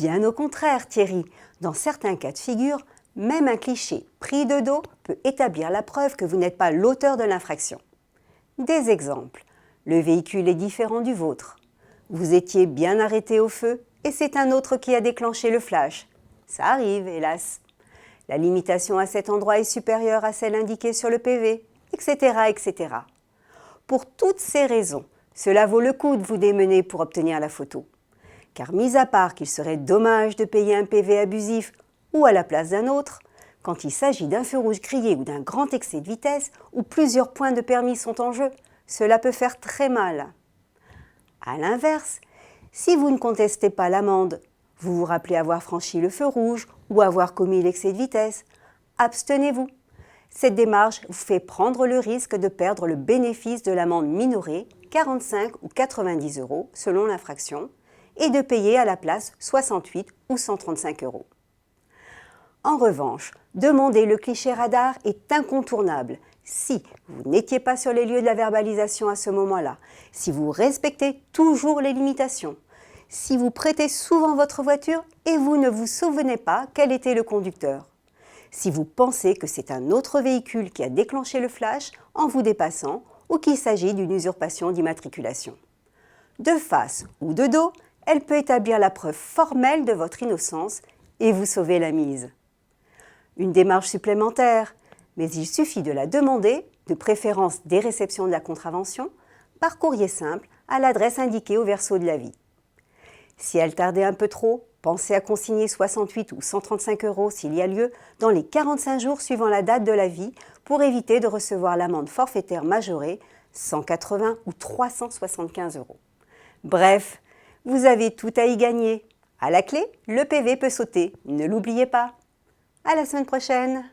Bien au contraire, Thierry, dans certains cas de figure, même un cliché pris de dos peut établir la preuve que vous n'êtes pas l'auteur de l'infraction. Des exemples. Le véhicule est différent du vôtre. Vous étiez bien arrêté au feu et c'est un autre qui a déclenché le flash. Ça arrive, hélas. La limitation à cet endroit est supérieure à celle indiquée sur le PV, etc., etc. Pour toutes ces raisons, cela vaut le coup de vous démener pour obtenir la photo. Car mis à part qu'il serait dommage de payer un PV abusif ou à la place d'un autre, quand il s'agit d'un feu rouge grillé ou d'un grand excès de vitesse où plusieurs points de permis sont en jeu, cela peut faire très mal. A l'inverse, si vous ne contestez pas l'amende, vous vous rappelez avoir franchi le feu rouge ou avoir commis l'excès de vitesse, abstenez-vous. Cette démarche vous fait prendre le risque de perdre le bénéfice de l'amende minorée, 45 ou 90 € selon l'infraction, et de payer à la place 68 ou 135 €. En revanche, demander le cliché radar est incontournable si vous n'étiez pas sur les lieux de la verbalisation à ce moment-là, si vous respectez toujours les limitations, si vous prêtez souvent votre voiture et vous ne vous souvenez pas quel était le conducteur, si vous pensez que c'est un autre véhicule qui a déclenché le flash en vous dépassant ou qu'il s'agit d'une usurpation d'immatriculation. De face ou de dos, elle peut établir la preuve formelle de votre innocence et vous sauver la mise. Une démarche supplémentaire, mais il suffit de la demander, de préférence dès réception de la contravention, par courrier simple à l'adresse indiquée au verso de l'avis. Si elle tardait un peu trop, pensez à consigner 68 ou 135 € s'il y a lieu dans les 45 jours suivant la date de l'avis pour éviter de recevoir l'amende forfaitaire majorée, 180 ou 375 €. Bref, vous avez tout à y gagner. À la clé, le PV peut sauter, ne l'oubliez pas. À la semaine prochaine!